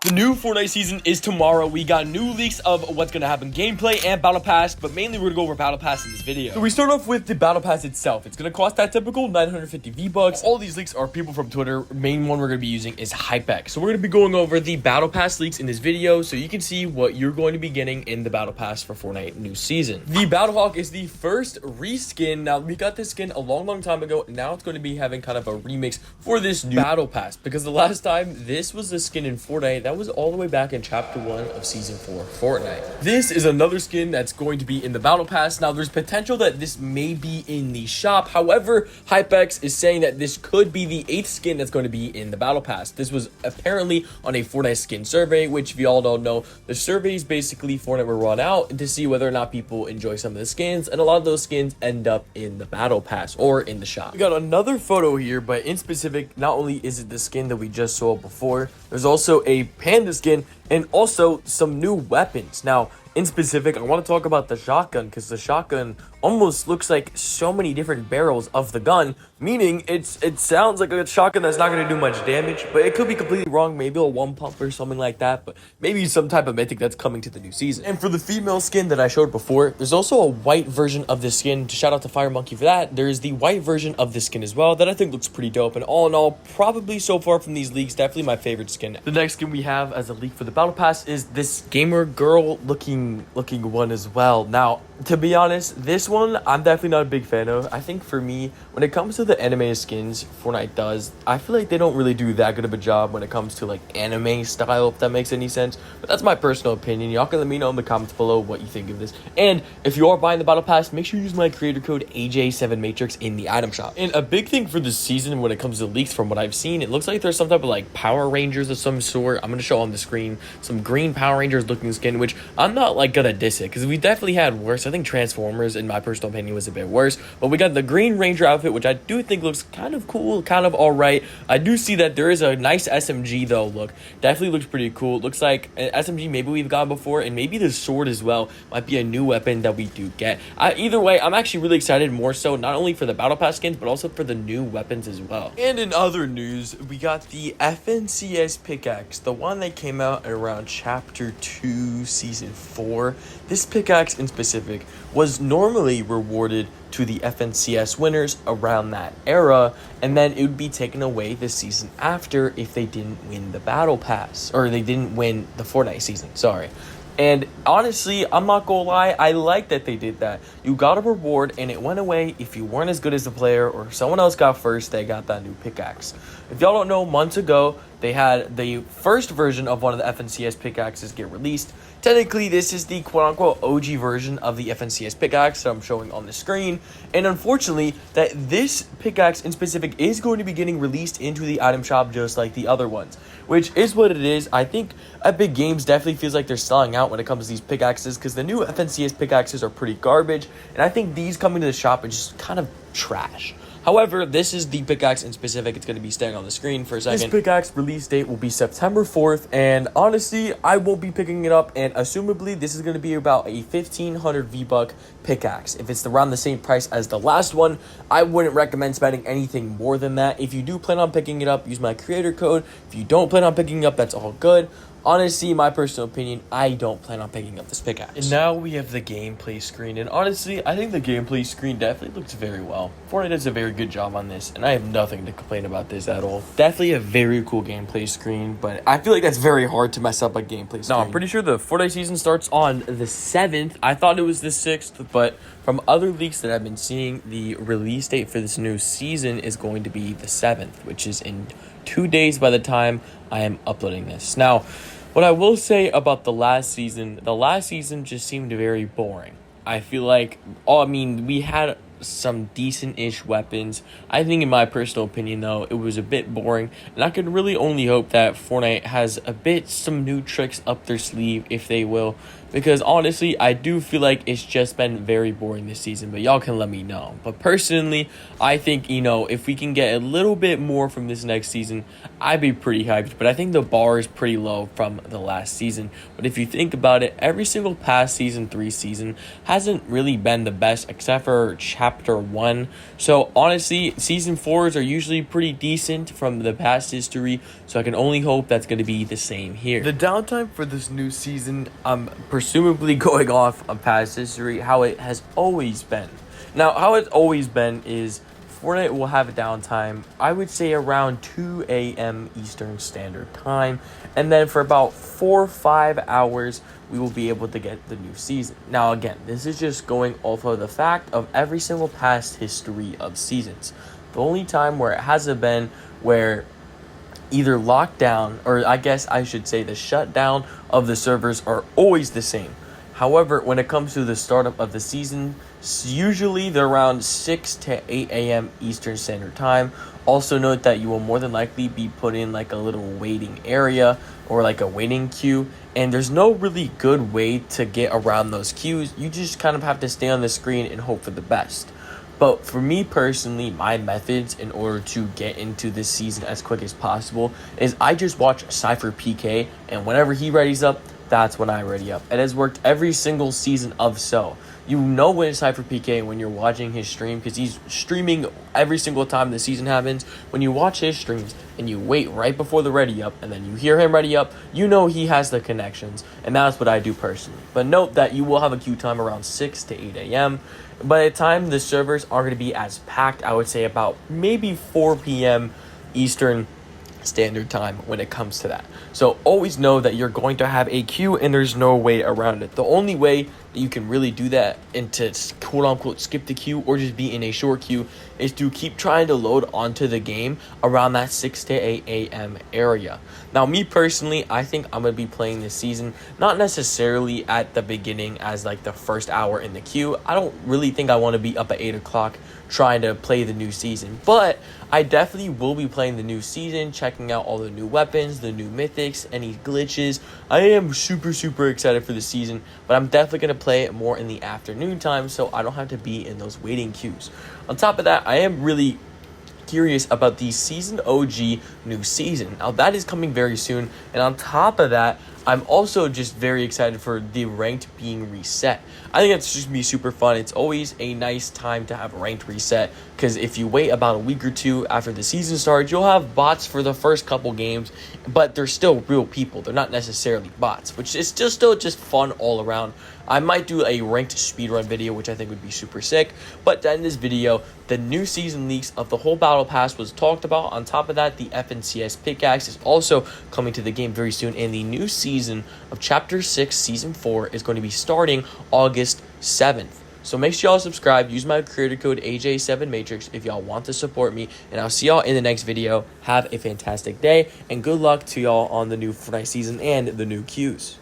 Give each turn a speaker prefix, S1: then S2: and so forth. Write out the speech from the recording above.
S1: The new Fortnite season is tomorrow. We got new leaks of what's going to happen, gameplay and Battle Pass, but mainly we're going to go over Battle Pass in this video. So we start off with the Battle Pass itself. It's going to cost that typical 950 V-Bucks. All these leaks are people from Twitter. Main one we're going to be using is HypeX. So we're going to be going over the Battle Pass leaks in this video so you can see what you're going to be getting in the Battle Pass for Fortnite new season. The Battlehawk is the first reskin. Now, we got this skin a long time ago. Now it's going to be having kind of a remix for this new Battle Pass because the last time this was the skin in Fortnite, that was all the way back in chapter 1 of season 4 Fortnite. This is another skin that's going to be in the Battle Pass. Now there's potential that this may be in the shop. However, HypeX is saying that this could be the 8th skin that's going to be in the Battle Pass. This was apparently on a Fortnite skin survey, which if you all don't know, the surveys basically Fortnite will run out to see whether or not people enjoy some of the skins, and a lot of those skins end up in the Battle Pass or in the shop. We got another photo here, but in specific, not only is it the skin that we just saw before, there's also a panda skin and also some new weapons. Now, in specific, I want to talk about the shotgun because the shotgun almost looks like so many different barrels of the gun, meaning it sounds like a shotgun that's not going to do much damage, but it could be completely wrong. Maybe a one pump or something like that, but maybe some type of mythic that's coming to the new season. And for the female skin that I showed before, there's also a white version of this skin. Shout out to Fire Monkey for that. There is the white version of this skin as well that I think looks pretty dope, and all in all, probably so far from these leaks, definitely my favorite skin. The next skin we have as a leak for the Battle Pass is this gamer girl looking one as well. Now, to be honest, this one I'm definitely not a big fan of. I think for me, when it comes to the anime skins Fortnite does, I feel like they don't really do that good of a job when it comes to like anime style, if that makes any sense. But that's my personal opinion. Y'all can let me know in the comments below what you think of this. And if you are buying the Battle Pass, make sure you use my creator code AJ7Matrix in the item shop. And a big thing for this season when it comes to leaks, from what I've seen, it looks like there's some type of like Power Rangers of some sort. I'm gonna show on the screen some green Power Rangers looking skin, which I'm not like gonna diss it because we definitely had worse. I think Transformers, in my personal opinion, was a bit worse, but we got the Green Ranger outfit, which I do think looks kind of cool, kind of all right. I do see that there is a nice SMG though. Look, definitely looks pretty cool. It looks like an SMG maybe we've got before, and maybe the sword as well might be a new weapon that we do get. Either way, I'm actually really excited, more so not only for the Battle Pass skins but also for the new weapons as well. And in other news, we got the FNCS pickaxe, the one that came out around chapter 2 season 4. This pickaxe in specific was normally rewarded to the FNCS winners around that era, and then it would be taken away the season after if they didn't win the Battle Pass, or they didn't win the Fortnite season, sorry. And honestly, I'm not gonna lie, I like that they did that. You got a reward and it went away if you weren't as good as the player or someone else got first, they got that new pickaxe. If y'all don't know, months ago, they had the first version of one of the FNCS pickaxes get released. Technically, this is the quote-unquote OG version of the FNCS pickaxe that I'm showing on the screen. And unfortunately, that this pickaxe in specific is going to be getting released into the item shop just like the other ones, which is what it is. I think Epic Games definitely feels like they're selling out when it comes to these pickaxes because the new FNCS pickaxes are pretty garbage, and I think these coming to the shop are just kind of trash. However, this is the pickaxe in specific. It's going to be staying on the screen for a second. This pickaxe release date will be September 4th, and honestly, I won't be picking it up, and assumably, this is going to be about a 1,500 V-Buck pickaxe. If it's around the same price as the last one, I wouldn't recommend spending anything more than that. If you do plan on picking it up, use my creator code. If you don't plan on picking it up, that's all good. Honestly, my personal opinion, I don't plan on picking up this pickaxe. And now we have the gameplay screen, and honestly, I think the gameplay screen definitely looks very well. Fortnite does a very good job on this, and I have nothing to complain about this at all. Definitely a very cool gameplay screen, but I feel like that's very hard to mess up a gameplay screen. No, I'm pretty sure the Fortnite season starts on the 7th. I thought it was the 6th, but from other leaks that I've been seeing, the release date for this new season is going to be the 7th, which is in 2 days by the time I am uploading this. Now, what I will say about the last season just seemed very boring. I feel like, we had some decent-ish weapons. I think in my personal opinion, though, it was a bit boring, and I could really only hope that Fortnite has some new tricks up their sleeve, if they will, because honestly, I do feel like it's just been very boring this season, but y'all can let me know. But personally, I think, if we can get a little bit more from this next season, I'd be pretty hyped, but I think the bar is pretty low from the last season. But if you think about it, every single past season 3 season hasn't really been the best, except for Chapter chapter 1. So honestly, season 4s are usually pretty decent from the past history, so I can only hope that's going to be the same here. The downtime for this new season, I'm presumably going off of past history, how it has always been. Now, how it's always been is Fortnite will have a downtime, I would say around 2 a.m. Eastern Standard Time, and then for about 4 or 5 hours, we will be able to get the new season. Now, again, this is just going off of the fact of every single past history of seasons. The only time where it hasn't been where either lockdown, or I guess I should say the shutdown of the servers are always the same. However, when it comes to the startup of the season, usually they're around 6 to 8 a.m. Eastern Standard Time. Also note that you will more than likely be put in like a little waiting area or like a waiting queue. And there's no really good way to get around those queues. You just kind of have to stay on the screen and hope for the best. But for me personally, my methods in order to get into this season as quick as possible is I just watch Cypher PK, and whenever he readies up, that's when I ready up. It has worked every single season of So. You know when it's Cypher PK when you're watching his stream, because he's streaming every single time the season happens. When you watch his streams and you wait right before the ready up and then you hear him ready up, you know he has the connections, and that's what I do personally. But note that you will have a queue time around 6 to 8 a.m. By the time the servers are going to be as packed, I would say about maybe 4 p.m. Eastern Standard Time when it comes to that. So always know that you're going to have a queue and there's no way around it. The only way that you can really do that and to quote unquote skip the queue or just be in a short queue is to keep trying to load onto the game around that 6 to 8 a.m. area. Now, me personally, I think I'm going to be playing this season not necessarily at the beginning as like the first hour in the queue. I don't really think I want to be up at 8 o'clock trying to play the new season, but I definitely will be playing the new season, checking out all the new weapons, the new mythics, any glitches. I am super excited for the season, but I'm definitely going to play it more in the afternoon time so I don't have to be in those waiting queues. On top of that, I am really curious about the Season OG new season. Now, that is coming very soon, and on top of that, I'm also just very excited for the ranked being reset. I think it's just going to be super fun. It's always a nice time to have ranked reset, because if you wait about a week or two after the season starts, you'll have bots for the first couple games, but they're still real people. They're not necessarily bots, which is still just fun all around. I might do a ranked speedrun video, which I think would be super sick. But to end this video, the new season leaks of the whole battle pass was talked about. On top of that, the FNCS pickaxe is also coming to the game very soon, and the new season of Chapter 6, Season 4 is going to be starting August 7th. So make sure y'all subscribe. Use my creator code AJ7Matrix if y'all want to support me. And I'll see y'all in the next video. Have a fantastic day, and good luck to y'all on the new Fortnite season and the new queues.